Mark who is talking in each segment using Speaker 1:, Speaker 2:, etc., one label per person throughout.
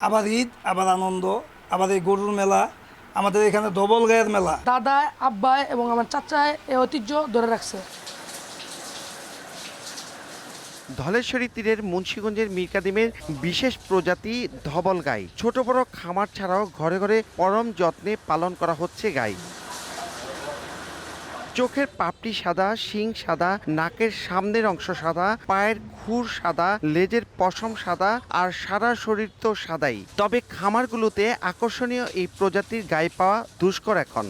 Speaker 1: আবার ঈদ, আবার আনন্দ, আবার এই গরুর মেলা, আমাদের এখানে ডবল গায়ের মেলা।
Speaker 2: দাদা, আব্বা এবং আমার চাচায় এই ঐতিহ্য ধরে রাখছে।
Speaker 3: ধলেশ্বরী তীরের মুন্সিগঞ্জের মিরকাদিমের বিশেষ প্রজাতি ধবল গাই। ছোট বড় খামার ছাড়াও ঘরে ঘরে পরম যত্নে পালন করা হচ্ছে গাই। চোখের পাপড়ি সাদা, শিং সাদা, নাকের সামনের অংশ সাদা, পায়ের খুর সাদা, লেজের পশম সাদা আর সারা শরীর তো সাদাই। তবে খামারগুলোতে আকর্ষণীয় এই প্রজাতির গাই পাওয়া দুষ্কর এখন।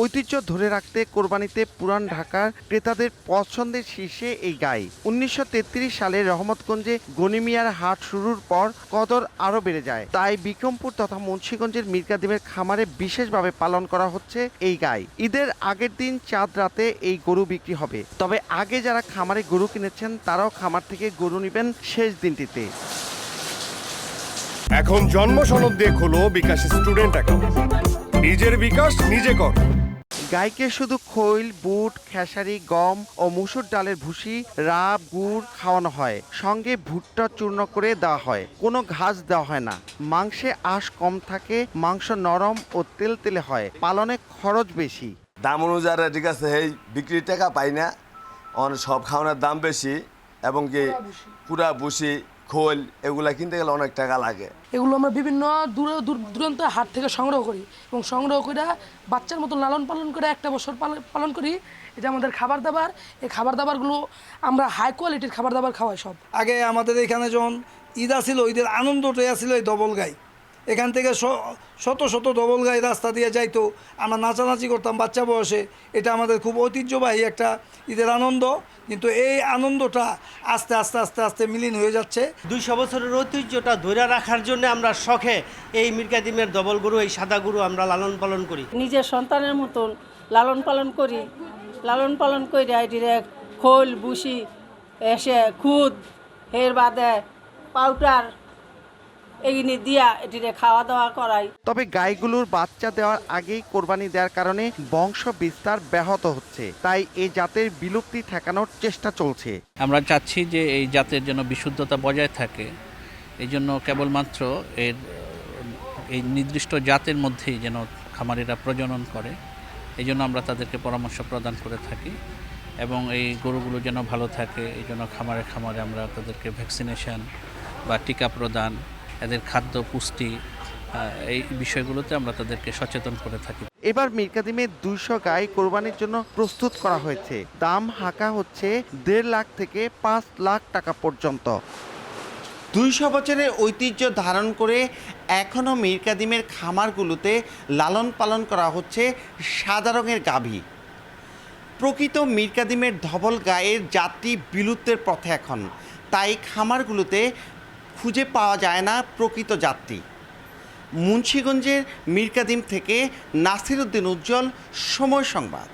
Speaker 3: ঐতিহ্য ধরে রাখতে কোরবানিতে পুরান ঢাকার ক্রেতাদের পছন্দের শীর্ষে এই গাই। 1933 সালে রহমতগঞ্জে গনিমিয়ার হাট শুরুর পর কদর আরও বেড়ে যায়। তাই বিক্রমপুর তথা মুন্সিগঞ্জের মিরকাদিমের খামারে বিশেষভাবে পালন করা হচ্ছে এই গাই। ঈদের আগের দিন চাঁদ রাতে এই গরু বিক্রি হবে। তবে আগে যারা খামারে গরু কিনেছেন তারাও খামার থেকে গরু নেবেন শেষ দিনটিতে।
Speaker 4: এখন জন্ম সনদ দিয়ে খোলো বিকাশ স্টুডেন্ট অ্যাকাউন্ট। নিজের বিকাশ নিজে কর।
Speaker 3: গাইকে শুধু খৈল, বুট, খেসারি, গম ও মুসুর ডালের ভুসি, রাব, গুড় খাওয়ানো হয়। সঙ্গে ভুট্টা চূর্ণ করে দেওয়া হয়। কোনো ঘাস দেওয়া হয় না। মাংসে আঁশ কম থাকে, মাংস নরম ও তেলতেলে হয়। পালনে খরচ বেশি।
Speaker 5: দাম অনুযায়ী ঠিক আছে, এই বিক্রির টাকা পাই না, অনেক সব খাওয়ানোর দাম বেশি এবং কি পুরা ভুসি, খোল এগুলা কিনতে গেলে অনেক টাকা লাগে।
Speaker 2: এগুলো আমরা বিভিন্ন দূরান্ত হাট থেকে সংগ্রহ করি এবং সংগ্রহ করে বাচ্চার মতো লালন পালন করে একটা বছর পালন করি। এটা আমাদের খাবার দাবার। এই খাবার দাবারগুলো আমরা হাই কোয়ালিটির খাবার দাবার খাওয়াই সব।
Speaker 1: আগে আমাদের এখানে যখন ঈদ আসিল, ঈদের আনন্দটাই আসিল এই ডবল গাই। এখান থেকে শত শত ডবল গাই রাস্তা দিয়ে যাইতো, আমরা নাচানাচি করতাম বাচ্চা বয়সে। এটা আমাদের খুব ঐতিহ্যবাহী একটা ঈদের আনন্দ। কিন্তু এই আনন্দটা আস্তে আস্তে আস্তে আস্তে মিলিন হয়ে যাচ্ছে।
Speaker 6: 200 বছরের ঐতিহ্যটা ধরে রাখার জন্য আমরা শখে এই মিরকাদিমের ডবল গরু, এই সাদা গরু আমরা লালন পালন করি।
Speaker 7: নিজের সন্তানের মতন লালন পালন করি। লালন পালন করে এটিরে খোল, বুসি, এসে খুদ, এর বাদে পাউডার এগুলি দিয়া এটিরে খাওয়া দাওয়া করাই।
Speaker 3: তবে গাইগুলোর বাচ্চা দেওয়ার আগেই কোরবানি দেওয়ার কারণে বংশ বিস্তার ব্যাহত হচ্ছে। তাই এই জাতের বিলুপ্তি ঠেকানোর চেষ্টা চলছে।
Speaker 8: আমরা চাচ্ছি যে এই জাতের জন্য বিশুদ্ধতা বজায় থাকে, এই জন্য কেবলমাত্র এই নির্দিষ্ট জাতের মধ্যেই যেন খামারিরা প্রজনন করে, এই জন্য আমরা তাদেরকে পরামর্শ প্রদান করে থাকি এবং এই গরুগুলো যেন ভালো থাকে এই জন্য খামারে খামারে আমরা তাদেরকে ভ্যাকসিনেশন বা টিকা প্রদান, এদের খাদ্য পুষ্টি, এই বিষয়গুলোতে আমরা তাদেরকে সচেতন করে থাকি।
Speaker 3: এবার মিরকাদিমে 200 গাই কোরবানির জন্য প্রস্তুত করা হয়েছে। দাম হাঁকা হচ্ছে 1.5 লাখ থেকে 5 লাখ টাকা পর্যন্ত। 200 বছরের ঐতিহ্য ধারণ করে এখনও মিরকাদিমের খামারগুলোতে লালন পালন করা হচ্ছে সাদা রঙের গাভী। প্রকৃত মিরকাদিমের ধবল গায়ের জাতটি বিলুপ্তের পথে এখন, তাই খামারগুলোতে খুঁজে পাওয়া যায় না প্রকৃত জাতটি। মুন্সিগঞ্জের মিরকাদিম থেকে নাসির উদ্দিন উজ্জ্বল, সময় সংবাদ।